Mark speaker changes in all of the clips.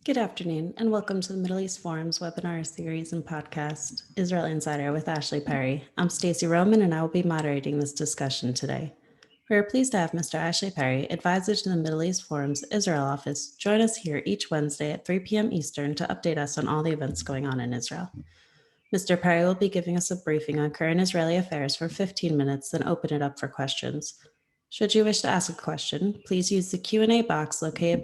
Speaker 1: Good afternoon, and welcome to the Middle East Forum's webinar series and podcast, Israel Insider with Ashley Perry. I'm Stacey Roman, and I will be moderating this discussion today. We are pleased to have Mr. Ashley Perry, advisor to the Middle East Forum's Israel office, join us here each Wednesday at 3 p.m. Eastern to update us on all the events going on in Israel. Mr. Perry will be giving us a briefing on current Israeli affairs for 15 minutes, then open it up for questions. Should you wish to ask a question, please use the Q&A box located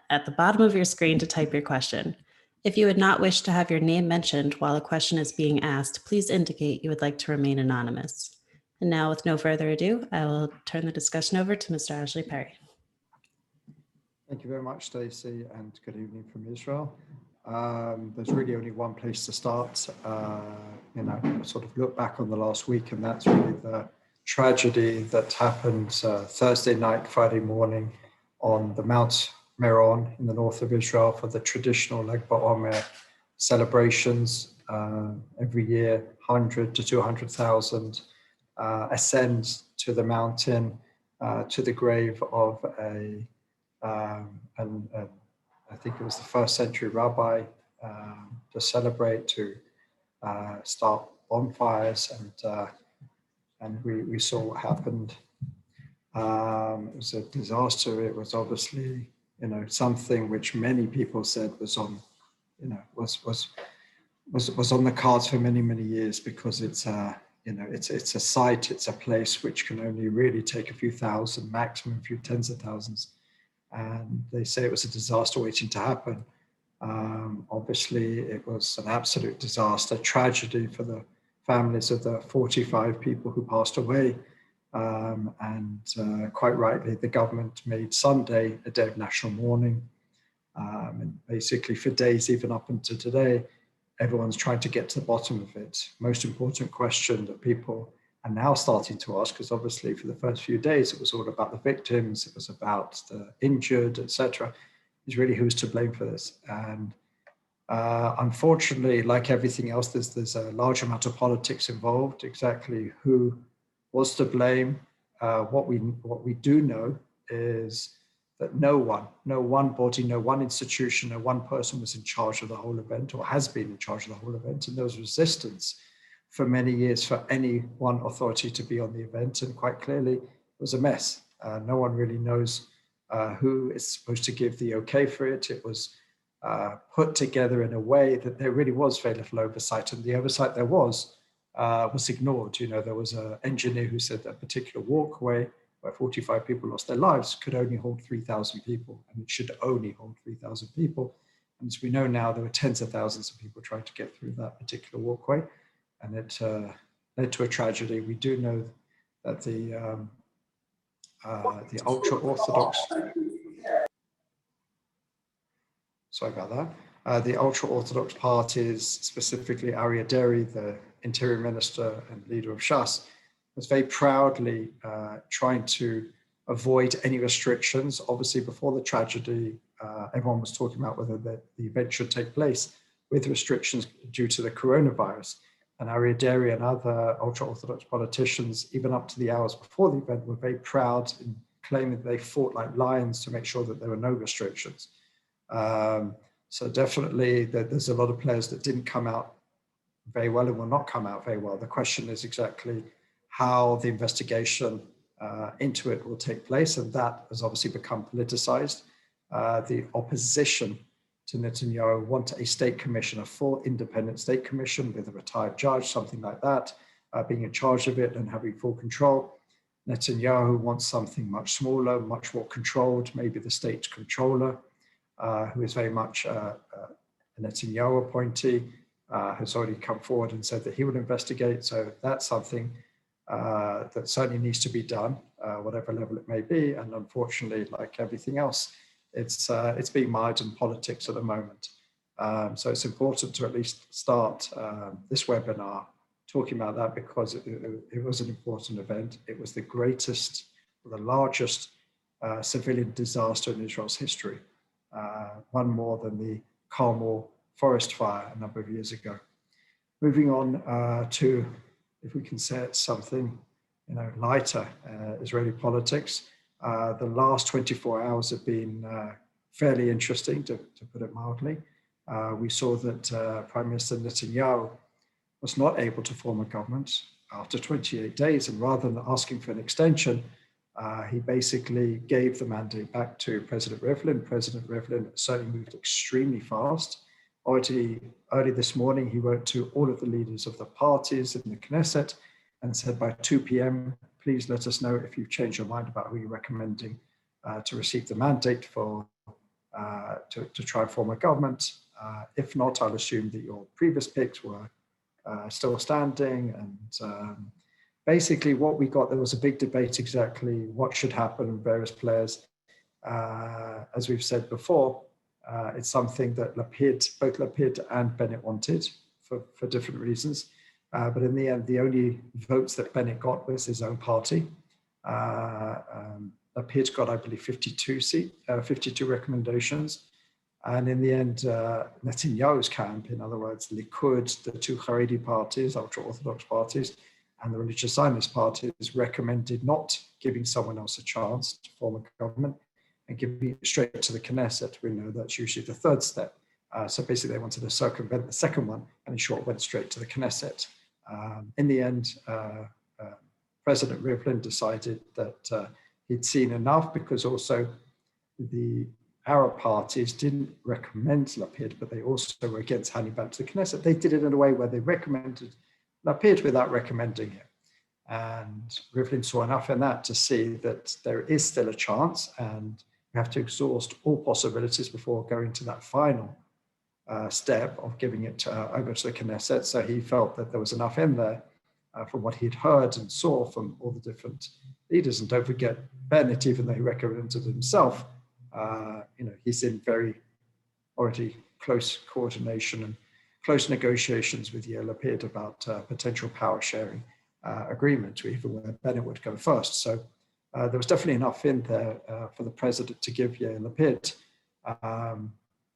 Speaker 1: at the bottom of your screen to type your question. If you would not wish to have your name mentioned while a question is being asked, please indicate you would like to remain anonymous. And now, with no further ado, I will turn the discussion over to Mr. Ashley Perry.
Speaker 2: Thank you very much, Stacey, and good evening from Israel. There's really only one place to start, sort of look back on the last week, and that's really the tragedy that happened Thursday night, Friday morning on the Mount Meron in the north of Israel for the traditional Leg BaOmer celebrations. Every year, 100 to 200,000 ascend to the mountain, to the grave of I think it was the first century rabbi, to celebrate, to start bonfires, and we saw what happened. It was a disaster. It was obviously, something which many people said was on, was on the cards for many, many years, because it's a site, it's a place which can only really take a few thousand, maximum a few tens of thousands. And they say it was a disaster waiting to happen. Obviously, it was an absolute disaster, tragedy for the families of the 45 people who passed away. Quite rightly, the government made Sunday a day of national mourning. And basically for days, even up until today, everyone's trying to get to the bottom of it. Most important question that people are now starting to ask, because obviously for the first few days, it was all about the victims, it was about the injured, etc., is really who's to blame for this. And unfortunately, like everything else, there's a large amount of politics involved. Exactly who was to blame. What we do know is that no one body, no one institution, no one person was in charge of the whole event, or has been in charge of the whole event. And there was resistance for many years for any one authority to be on the event. And quite clearly, it was a mess. No one really knows who is supposed to give the okay for it. It was put together in a way that there really was very little oversight. And the oversight there was ignored. There was an engineer who said that a particular walkway where 45 people lost their lives could only hold 3,000 people, and it should only hold 3,000 people. And as we know now, there were tens of thousands of people trying to get through that particular walkway, and it led to a tragedy. We do know that the ultra-Orthodox, sorry about that, the ultra-Orthodox parties, specifically Aryeh Deri, the interior minister and leader of Shas, was very proudly trying to avoid any restrictions. Obviously, before the tragedy, everyone was talking about whether the event should take place with restrictions due to the coronavirus. And Aryeh Deri and other ultra-Orthodox politicians, even up to the hours before the event, were very proud in claiming that they fought like lions to make sure that there were no restrictions. So definitely there's a lot of players that didn't come out very well and will not come out very well. The question is exactly how the investigation into it will take place, and that has obviously become politicized. The opposition to Netanyahu want a state commission, a full independent state commission with a retired judge, something like that, being in charge of it and having full control. Netanyahu wants something much smaller, much more controlled, maybe the state controller, who is very much a Netanyahu appointee, has already come forward and said that he will investigate. So that's something that certainly needs to be done, whatever level it may be. And unfortunately, like everything else, it's being mired in politics at the moment. So it's important to at least start this webinar talking about that, because it was an important event. It was the greatest, the largest civilian disaster in Israel's history, one more than the Carmel forest fire a number of years ago. Moving on to, if we can say it's something, lighter, Israeli politics. The last 24 hours have been fairly interesting, to put it mildly. We saw that Prime Minister Netanyahu was not able to form a government after 28 days, and rather than asking for an extension, he basically gave the mandate back to President Rivlin. President Rivlin certainly moved extremely fast. Already early this morning, he wrote to all of the leaders of the parties in the Knesset and said by 2 p.m., please let us know if you've changed your mind about who you're recommending to receive the mandate for to try and form a government. If not, I'll assume that your previous picks were still standing. And basically what we got, there was a big debate exactly what should happen with various players. As we've said before, it's something that both Lapid and Bennett wanted for different reasons. But in the end, the only votes that Bennett got was his own party. Lapid got, I believe, 52 recommendations. And in the end, Netanyahu's camp, in other words, Likud, the two Haredi parties, ultra-Orthodox parties, and the religious Zionist parties recommended not giving someone else a chance to form a government and giving it straight to the Knesset. We know that's usually the third step. So basically they wanted to circumvent the second one, and in short, went straight to the Knesset. In the end, President Rivlin decided that he'd seen enough, because also the Arab parties didn't recommend Lapid, but they also were against handing back to the Knesset. They did it in a way where they recommended Lapid without recommending him. And Rivlin saw enough in that to see that there is still a chance, and we have to exhaust all possibilities before going to that final step of giving it over to the Knesset. So he felt that there was enough in there from what he'd heard and saw from all the different leaders. And don't forget, Bennett, even though he recommended himself, he's in very already close coordination and close negotiations with Yair Lapid about potential power sharing agreement, even where Bennett would go first. So there was definitely enough in there for the president to give Yair Lapid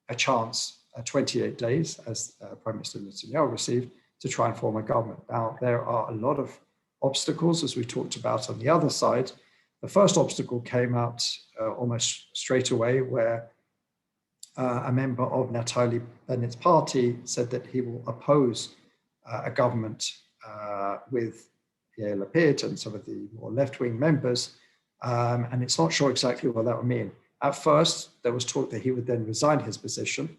Speaker 2: a chance, 28 days, as Prime Minister Netanyahu received, to try and form a government. Now, there are a lot of obstacles, as we talked about on the other side. The first obstacle came out almost straight away, where a member of Naftali Bennett's party said that he will oppose a government with Yair Lapid and some of the more left-wing members, and it's not sure exactly what that would mean. At first, there was talk that he would then resign his position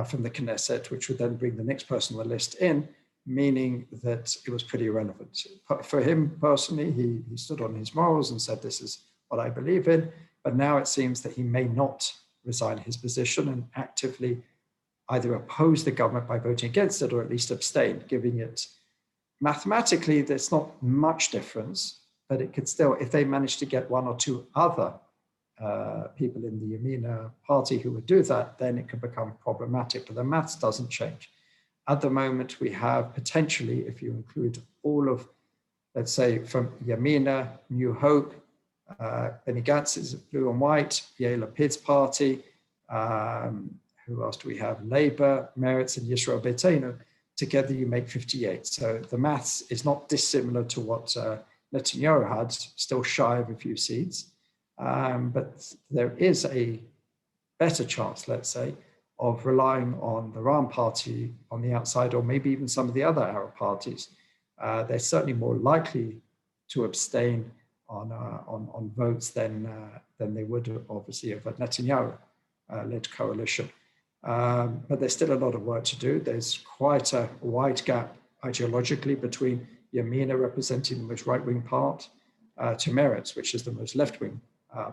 Speaker 2: from the Knesset, which would then bring the next person on the list in, meaning that it was pretty irrelevant. For him personally, he stood on his morals and said, this is what I believe in, but now it seems that he may not resign his position and actively either oppose the government by voting against it or at least abstain, giving it, mathematically, there's not much difference, but it could still, if they manage to get one or two other people in the Yamina party who would do that, then it could become problematic, but the maths doesn't change. At the moment, we have potentially, if you include all of, let's say, from Yamina, New Hope, Benny Gantz's Blue and White, Yair Lapid's party, who else do we have? Labour, Meretz, and Yisrael Beitenu. Together, you make 58. So the maths is not dissimilar to what Netanyahu had, still shy of a few seats. But there is a better chance, let's say, of relying on the Ram party on the outside, or maybe even some of the other Arab parties. They're certainly more likely to abstain on votes than they would, obviously, of a Netanyahu-led coalition. But there's still a lot of work to do. There's quite a wide gap ideologically between Yamina, representing the most right-wing part, to Meretz, which is the most left-wing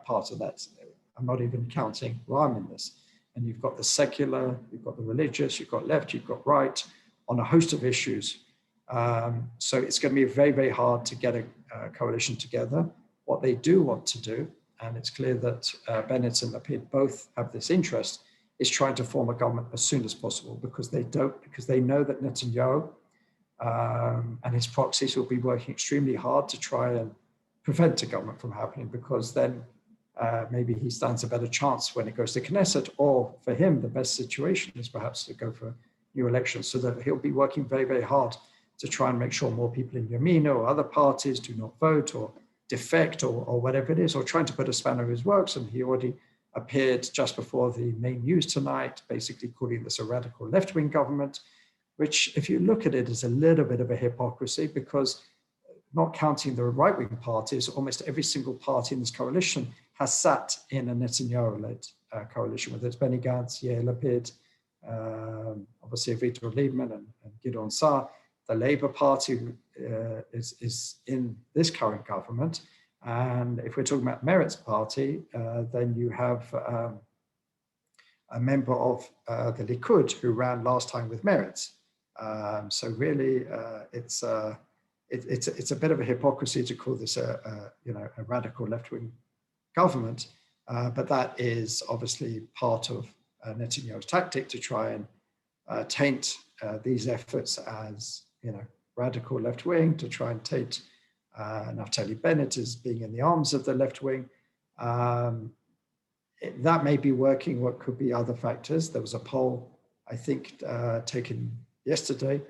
Speaker 2: part of that. I'm not even counting Ram in this. And you've got the secular, you've got the religious, you've got left, you've got right, on a host of issues. So it's going to be very, very hard to get a coalition together. What they do want to do, and it's clear that Bennett and Lapid both have this interest, is trying to form a government as soon as possible, because they know that Netanyahu and his proxies will be working extremely hard to try and prevent a government from happening, because then maybe he stands a better chance when it goes to Knesset, or for him, the best situation is perhaps to go for new elections, so that he'll be working very, very hard to try and make sure more people in Yamina or other parties do not vote or defect or whatever it is, or trying to put a spanner in his works. And he already appeared just before the main news tonight, basically calling this a radical left-wing government, which, if you look at it, is a little bit of a hypocrisy, because not counting the right-wing parties, almost every single party in this coalition has sat in a Netanyahu-led coalition, whether it's Benny Gantz, Yair Lapid, obviously Avigdor Lieberman and Gideon Sa'ar. The Labour Party is in this current government. And if we're talking about Meret's party, then you have a member of the Likud who ran last time with Meretz. So really, it's a bit of a hypocrisy to call this a radical left-wing government, but that is obviously part of Netanyahu's tactic to try and taint these efforts as radical left-wing, to try and taint Naftali Bennett as being in the arms of the left-wing. That may be working. What could be other factors? There was a poll, I think, taken yesterday,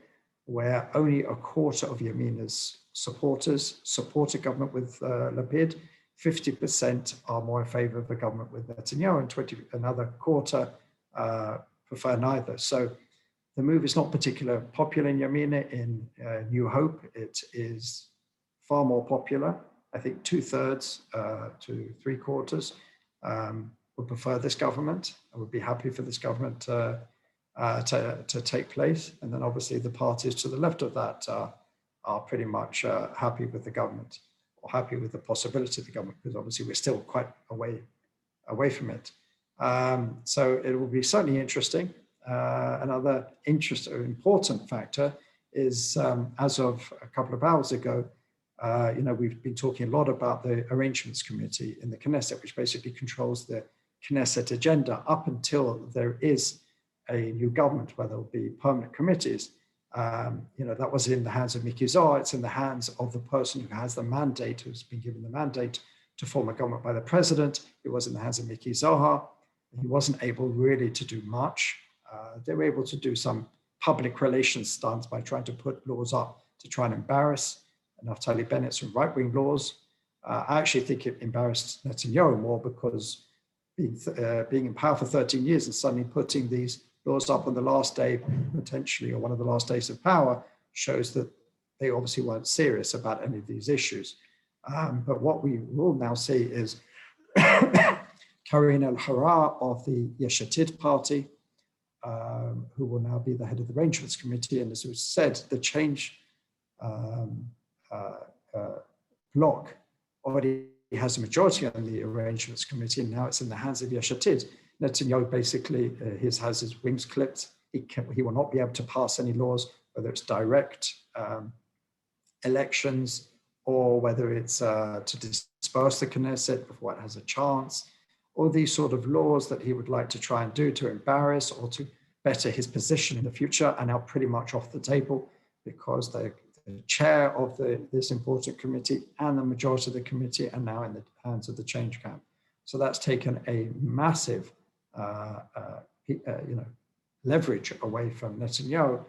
Speaker 2: where only a quarter of Yamina's supporters support a government with Lapid. 50% are more in favor of a government with Netanyahu, and another quarter prefer neither. So the move is not particularly popular in Yamina. In New Hope, it is far more popular. I think 2/3 to 3/4 would prefer this government and would be happy for this government to take place. And then obviously the parties to the left of that are pretty much happy with the government, or happy with the possibility of the government, because obviously we're still quite away from it. So it will be certainly interesting. Another important factor is, as of a couple of hours ago, we've been talking a lot about the Arrangements Committee in the Knesset, which basically controls the Knesset agenda up until there is a new government, where there will be permanent committees. That was in the hands of Miki Zohar. It's in the hands of the person who has the mandate, who's been given the mandate to form a government by the president. It was in the hands of Miki Zohar. He wasn't able really to do much. They were able to do some public relations stunts by trying to put laws up to try and embarrass Naftali Bennett's right-wing laws. I actually think it embarrassed Netanyahu more, because being in power for 13 years and suddenly putting these laws up on the last day, potentially, or one of the last days of power, shows that they obviously weren't serious about any of these issues. But what we will now see is Karine El-Harrar of the Yesh Atid party, who will now be the head of the Arrangements Committee. And as was said, the change bloc already has a majority on the Arrangements Committee, and now it's in the hands of Yesh Atid. Netanyahu basically has his wings clipped. He will not be able to pass any laws, whether it's direct elections, or whether it's to disperse the Knesset before it has a chance. All these sort of laws that he would like to try and do to embarrass or to better his position in the future are now pretty much off the table, because the chair of this important committee and the majority of the committee are now in the hands of the change camp. So that's taken a massive leverage away from Netanyahu.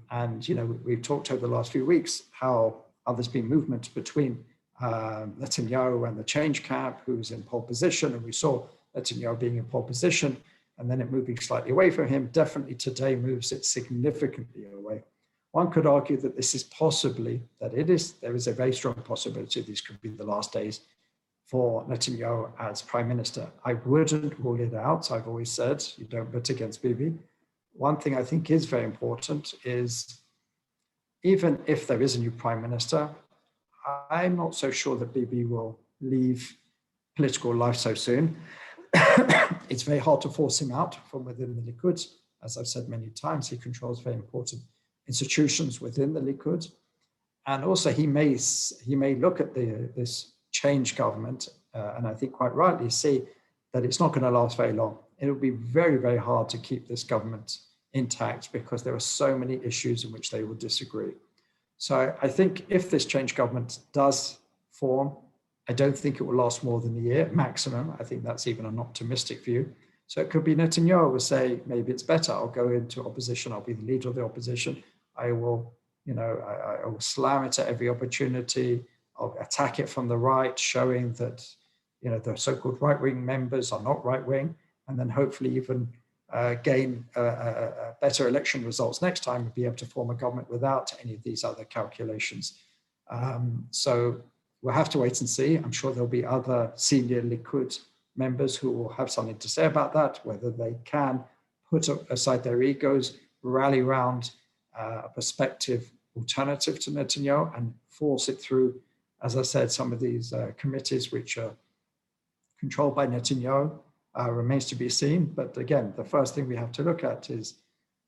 Speaker 2: And we've talked over the last few weeks how there's been movement between Netanyahu and the change camp, who's in pole position, and we saw Netanyahu being in pole position, and then it moving slightly away from him. Definitely today moves it significantly away. One could argue that this is there is a very strong possibility these could be the last days for Netanyahu as prime minister. I wouldn't rule it out. I've always said, you don't bet against Bibi. One thing I think is very important is, even if there is a new prime minister, I'm not so sure that Bibi will leave political life so soon. It's very hard to force him out from within the Likud. As I've said many times, he controls very important institutions within the Likud. And also he may look at this change government, and I think quite rightly see that it's not going to last very long. It will be very, very hard to keep this government intact, because there are so many issues in which they will disagree. So I think if this change government does form, I don't think it will last more than a year maximum. I think that's even an optimistic view. So it could be Netanyahu will say, maybe it's better, I'll go into opposition, I'll be the leader of the opposition. I will slam it at every opportunity. I'll attack it from the right, showing that the so-called right-wing members are not right-wing, and then hopefully even gain better election results next time and be able to form a government without any of these other calculations. So we'll have to wait and see. I'm sure there'll be other senior Likud members who will have something to say about that, whether they can put aside their egos, rally around a perspective alternative to Netanyahu and force it through, as I said, some of these committees which are controlled by Netanyahu. Remains to be seen. But again, the first thing we have to look at is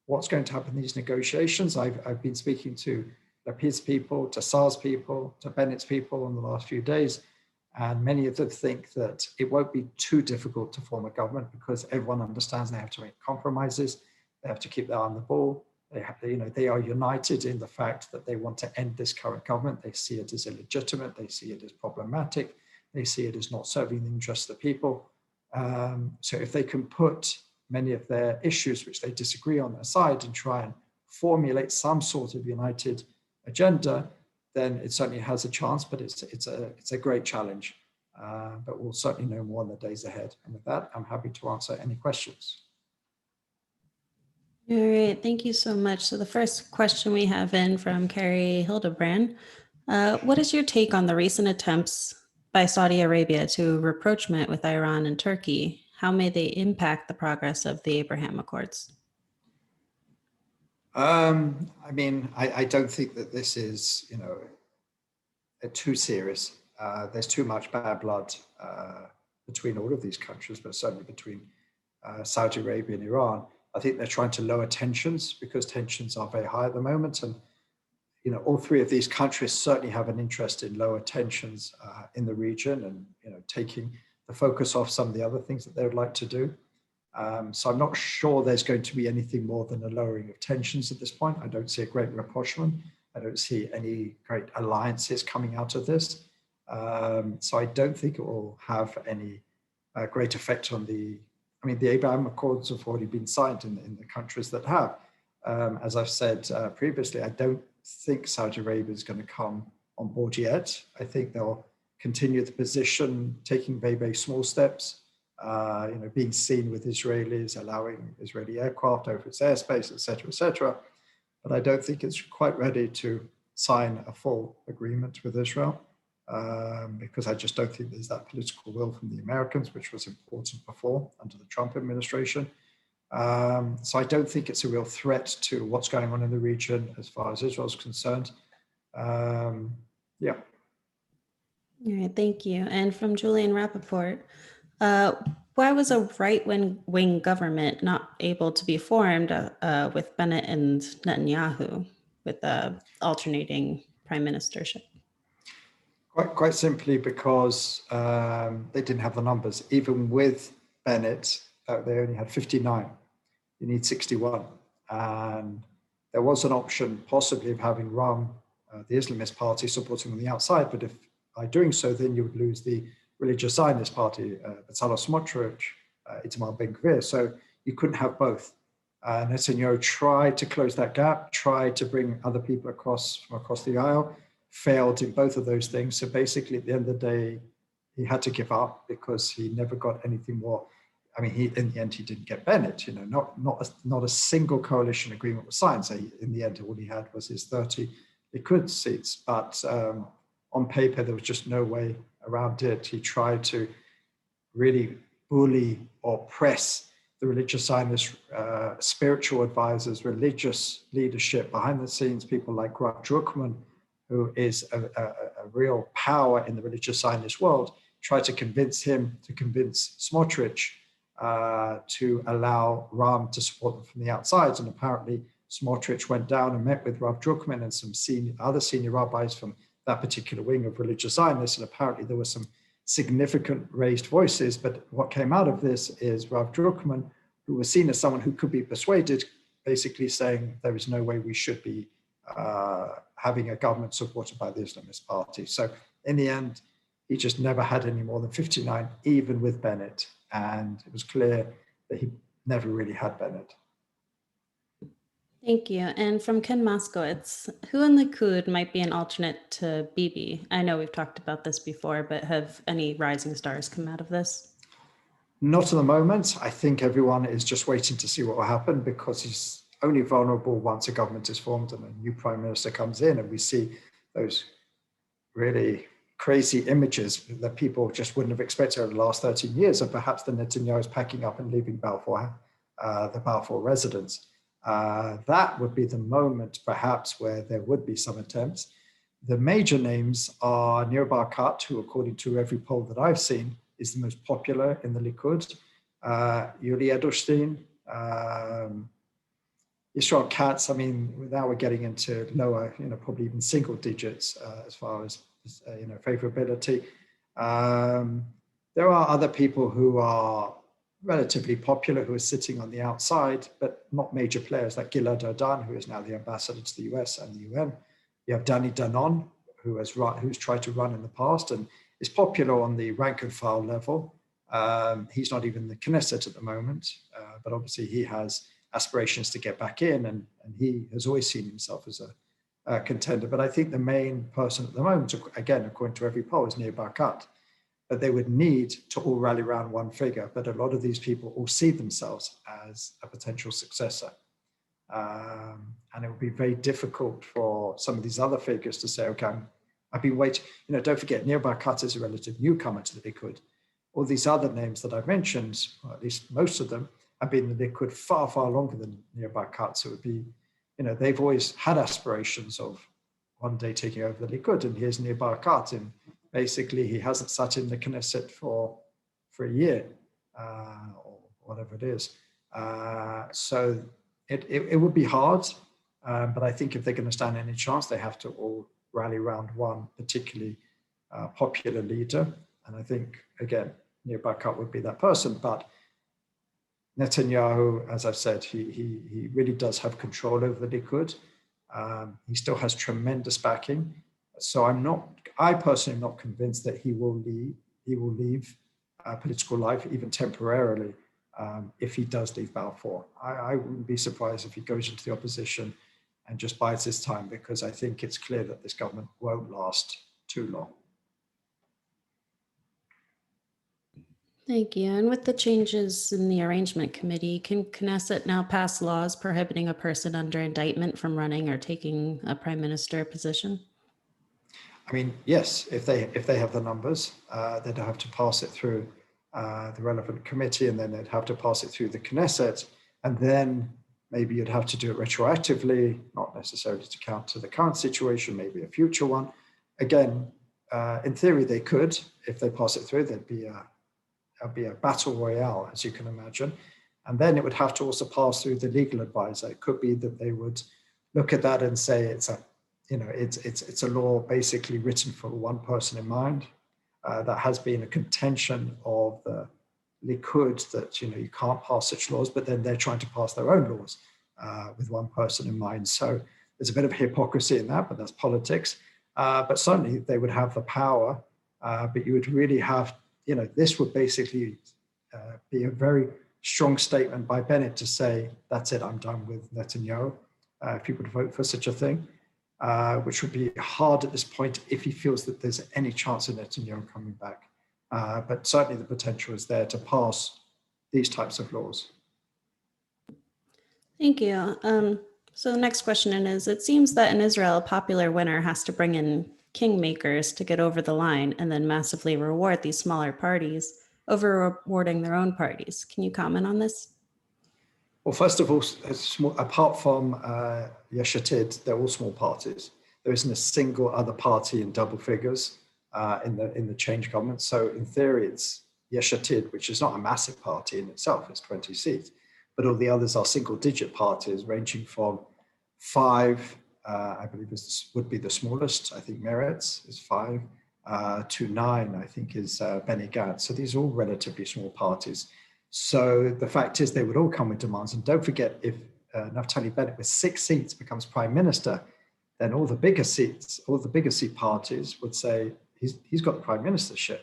Speaker 2: what's going to happen in these negotiations. I've been speaking to Lapid's people, to Saar's people, to Bennett's people in the last few days, and many of them think that it won't be too difficult to form a government because everyone understands they have to make compromises, they have to keep their eye on the ball. They are united in the fact that they want to end this current government. They see it as illegitimate, they see it as problematic, they see it as not serving the interests of the people. So if they can put many of their issues which they disagree on aside and try and formulate some sort of united agenda, then it certainly has a chance, but it's a great challenge. But we'll certainly know more in the days ahead. And with that, I'm happy to answer any questions.
Speaker 1: All right, thank you so much. So the first question we have in from Carrie Hildebrand, what is your take on the recent attempts by Saudi Arabia to rapprochement with Iran and Turkey? How may they impact the progress of the Abraham Accords?
Speaker 2: I don't think that this is, too serious. There's too much bad blood between all of these countries, but certainly between Saudi Arabia and Iran. I think they're trying to lower tensions because tensions are very high at the moment. And, all three of these countries certainly have an interest in lower tensions in the region and, taking the focus off some of the other things that they would like to do. So I'm not sure there's going to be anything more than a lowering of tensions at this point. I don't see a great rapprochement. I don't see any great alliances coming out of this. So I don't think it will have any great effect on the Abraham Accords have already been signed in the countries that have. As I've said previously, I don't think Saudi Arabia is going to come on board yet. I think they'll continue the position, taking very, very small steps, being seen with Israelis, allowing Israeli aircraft over its airspace, et cetera, but I don't think it's quite ready to sign a full agreement with Israel because I just don't think there's that political will from the Americans, which was important before under the Trump administration. So I don't think it's a real threat to what's going on in the region as far as Israel is concerned. Yeah.
Speaker 1: All right, thank you. And from Julian Rappaport, why was a right-wing government not able to be formed with Bennett and Netanyahu with the alternating prime ministership?
Speaker 2: Quite simply because they didn't have the numbers. Even with Bennett, they only had 59. You need 61. And there was an option possibly of having Ram, the Islamist party, supporting on the outside. But if by doing so, then you would lose the religious Zionist party, Bezalel Smotrich, Itamar Ben-Gvir. So you couldn't have both. Netanyahu tried to close that gap, tried to bring other people from across the aisle, failed in both of those things. So basically, at the end of the day, he had to give up because he never got anything more. I mean, in the end, he didn't get Bennett. Not a single coalition agreement was signed. So in the end, all he had was his 30 Likud seats. But on paper, there was just no way around it. He tried to really bully or press the religious Zionist spiritual advisors, religious leadership behind the scenes, people like Rav Druckmann, who is a real power in the religious Zionist world, tried to convince Smotrich to allow Ram to support them from the outside. And apparently Smotrich went down and met with Rav Druckmann and some other senior rabbis from that particular wing of religious Zionists. And apparently there were some significant raised voices. But what came out of this is Rav Druckmann, who was seen as someone who could be persuaded, basically saying there is no way we should be having a government supported by the Islamist party. So in the end, he just never had any more than 59, even with Bennett. And it was clear that he never really had Bennett.
Speaker 1: Thank you. And from Ken Moskowitz, who in Likud might be an alternate to Bibi? I know we've talked about this before, but have any rising stars come out of this?
Speaker 2: Not at the moment. I think everyone is just waiting to see what will happen because he's only vulnerable once a government is formed and a new prime minister comes in, and we see those really crazy images that people just wouldn't have expected over the last 13 years of perhaps the Netanyahu's packing up and leaving Balfour, the Balfour residence. That would be the moment perhaps where there would be some attempts. The major names are Nir Barkat, who according to every poll that I've seen is the most popular in the Likud, Yuli Edelstein, Yisrael Katz. I mean, now we're getting into lower, probably even single digits as far as favorability. There are other people who are relatively popular who are sitting on the outside, but not major players like Gilad Erdan, who is now the ambassador to the US and the UN. You have Danny Danon, who's tried to run in the past and is popular on the rank and file level. He's not even in the Knesset at the moment, but obviously he has aspirations to get back in, and he has always seen himself as a contender. But I think the main person at the moment, again, according to every poll, is Nir Barkat. But they would need to all rally around one figure. But a lot of these people all see themselves as a potential successor. And it would be very difficult for some of these other figures to say, okay, I've been waiting. Don't forget, Nir Barkat is a relative newcomer to the Likud. All these other names that I've mentioned, or at least most of them, have been in the Likud far, far longer than Nir Barkat. So it would be, they've always had aspirations of one day taking over the Likud. And here's Nir Barkat, and basically he hasn't sat in the Knesset for a year or whatever it is. So it would be hard, but I think if they're going to stand any chance, they have to all rally around one particularly popular leader. And I think, again, Nir Barkat would be that person. But Netanyahu, as I've said, he really does have control over the Likud. He still has tremendous backing. So I personally am not convinced that he will leave political life, even temporarily, if he does leave Balfour. I wouldn't be surprised if he goes into the opposition and just bides his time, because I think it's clear that this government won't last too long.
Speaker 1: Thank you. And with the changes in the arrangement committee, can Knesset now pass laws prohibiting a person under indictment from running or taking a prime minister position?
Speaker 2: I mean, yes, if they have the numbers, they'd have to pass it through the relevant committee, and then they'd have to pass it through the Knesset, and then maybe you'd have to do it retroactively, not necessarily to counter the current situation, maybe a future one. Again, in theory, they could. If they pass it through, there'd be a battle royale, as you can imagine. And then it would have to also pass through the legal advisor. It could be that they would look at that and say it's a law basically written for one person in mind. That has been a contention of the Likud, that you can't pass such laws, but then they're trying to pass their own laws with one person in mind. So there's a bit of hypocrisy in that, but that's politics. But certainly they would have the power, but you would really have, this would basically be a very strong statement by Bennett to say, that's it, I'm done with Netanyahu, if he would vote for such a thing, which would be hard at this point if he feels that there's any chance of Netanyahu coming back. But certainly the potential is there to pass these types of laws.
Speaker 1: Thank you. So the next question is, it seems that in Israel, a popular winner has to bring in kingmakers to get over the line and then massively reward these smaller parties over rewarding their own parties. Can you comment on this?
Speaker 2: Well, first of all, apart from Yesh Atid, they're all small parties. There isn't a single other party in double figures in the change government. So in theory, it's Yesh Atid, which is not a massive party in itself, it's 20 seats, but all the others are single-digit parties ranging from 5, I believe would be the smallest. I think Meretz is 5, to 9, I think is Benny Gantz. So these are all relatively small parties. So the fact is they would all come with demands. And don't forget, if Naftali Bennett with 6 seats becomes prime minister, then all the bigger seat parties would say, he's got the prime ministership.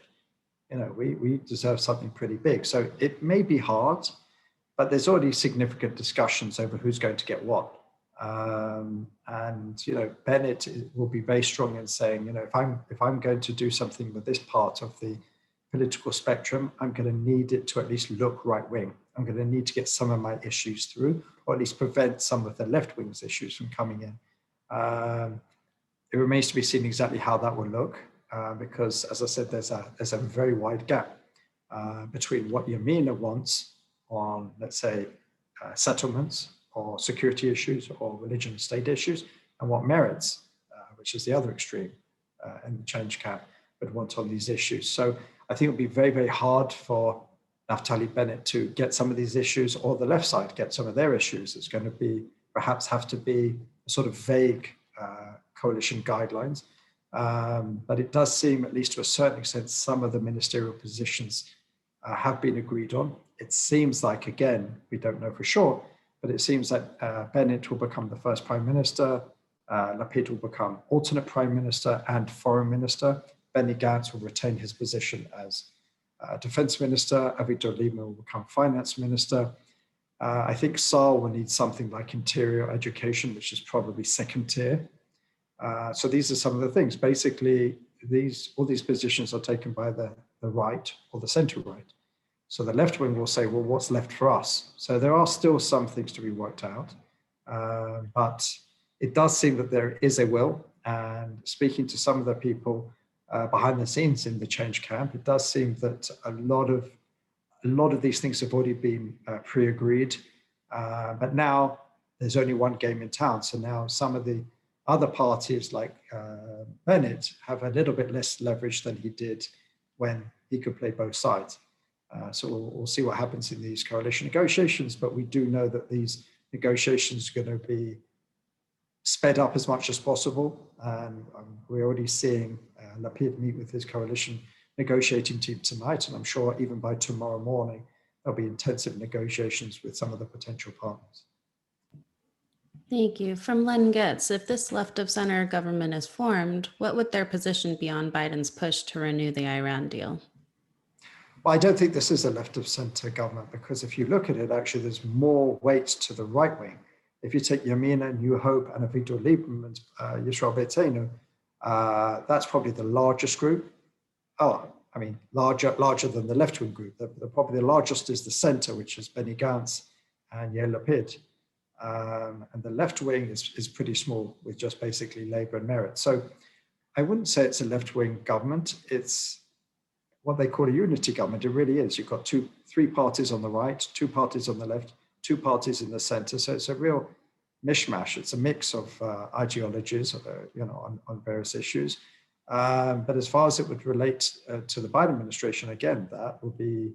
Speaker 2: We deserve something pretty big. So it may be hard, but there's already significant discussions over who's going to get what. And Bennett will be very strong in saying, if I'm going to do something with this part of the political spectrum, I'm going to need it to at least look right wing. I'm going to need to get some of my issues through, or at least prevent some of the left wing's issues from coming in. It remains to be seen exactly how that will look, because, as I said, there's a very wide gap between what Yamina wants on, let's say, settlements or security issues or religion and state issues, and what Meretz, which is the other extreme in the change camp, would want on these issues. So I think it would be very, very hard for Naftali Bennett to get some of these issues, or the left side get some of their issues. It's going to be perhaps have to be a sort of vague coalition guidelines. But it does seem, at least to a certain extent, some of the ministerial positions have been agreed on. It seems like, again, we don't know for sure, but it seems that Bennett will become the first prime minister, Lapid will become alternate prime minister and foreign minister. Benny Gantz will retain his position as defense minister. Avigdor Lieberman will become finance minister. I think Saul will need something like interior education, which is probably second tier. So these are some of the things. Basically, all these positions are taken by the right or the center right. So the left wing will say, well, what's left for us? So there are still some things to be worked out, but it does seem that there is a will. And speaking to some of the people behind the scenes in the change camp, it does seem that a lot of these things have already been pre-agreed. But now there's only one game in town. So now some of the other parties like Bennett have a little bit less leverage than he did when he could play both sides. So we'll see what happens in these coalition negotiations, but we do know that these negotiations are going to be sped up as much as possible. And we're already seeing Lapid meet with his coalition negotiating team tonight, and I'm sure even by tomorrow morning, there'll be intensive negotiations with some of the potential partners.
Speaker 1: Thank you. From Len Getz, if this left of center government is formed, what would their position be on Biden's push to renew the Iran deal?
Speaker 2: Well, I don't think this is a left of center government, because if you look at it, actually, there's more weight to the right wing. If you take Yamina, New Hope, and Avigdor Lieberman's Yisrael Beitenu, that's probably the largest group. Larger than the left-wing group. Probably the largest is the center, which is Benny Gantz and Yair Lapid. And the left wing is pretty small, with just basically Labour and Meretz. So I wouldn't say it's a left-wing government. It's what they call a unity government. It really is. You've got three parties on the right, two parties on the left, two parties in the center. So it's a real mishmash. It's a mix of ideologies, on various issues. But as far as it would relate to the Biden administration, again, that would be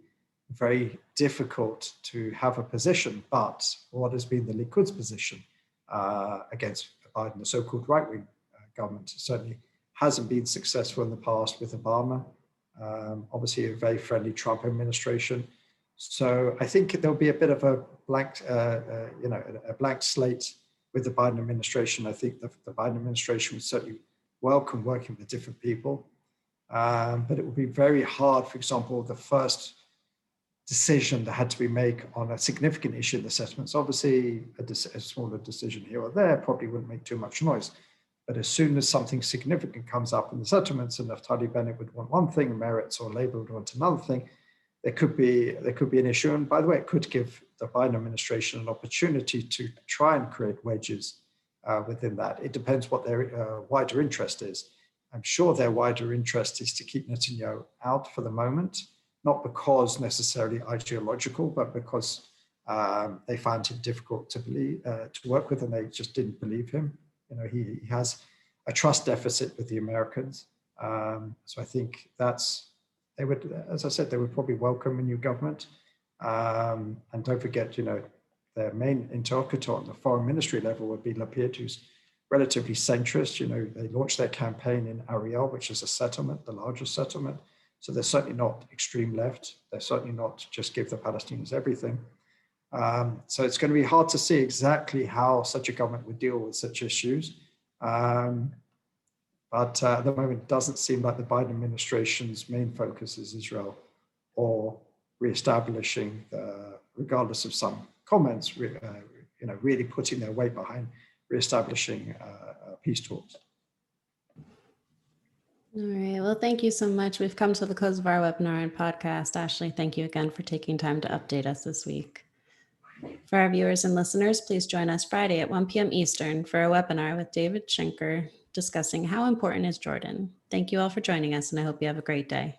Speaker 2: very difficult to have a position. But what has been the Likud's position against Biden, the so-called right-wing government, certainly hasn't been successful in the past with Obama. Obviously, a very friendly Trump administration. So I think there'll be a bit of a blank, a blank slate with the Biden administration. I think the Biden administration would certainly welcome working with different people, but it would be very hard. For example, the first decision that had to be made on a significant issue in the settlements, obviously a smaller decision here or there probably wouldn't make too much noise. But as soon as something significant comes up in the settlements, and Naftali Bennett would want one thing, and Meretz or Labour would want another thing, there could be an issue. And by the way, it could give the Biden administration an opportunity to try and create wedges within that. It depends what their wider interest is. I'm sure their wider interest is to keep Netanyahu out for the moment, not because necessarily ideological, but because they found him difficult to work with, and they just didn't believe him. He has a trust deficit with the Americans. So I think they would, as I said, they would probably welcome a new government. And don't forget, their main interlocutor on the foreign ministry level would be Lapid, who's relatively centrist. They launched their campaign in Ariel, which is a settlement, the largest settlement. So they're certainly not extreme left. They're certainly not just give the Palestinians everything. So it's going to be hard to see exactly how such a government would deal with such issues. But at the moment, it doesn't seem like the Biden administration's main focus is Israel or reestablishing, regardless of some comments, really putting their weight behind reestablishing peace talks.
Speaker 1: All right. Well, thank you so much. We've come to the close of our webinar and podcast. Ashley, thank you again for taking time to update us this week. For our viewers and listeners, please join us Friday at 1 p.m. Eastern for a webinar with David Schenker discussing how important is Jordan. Thank you all for joining us, and I hope you have a great day.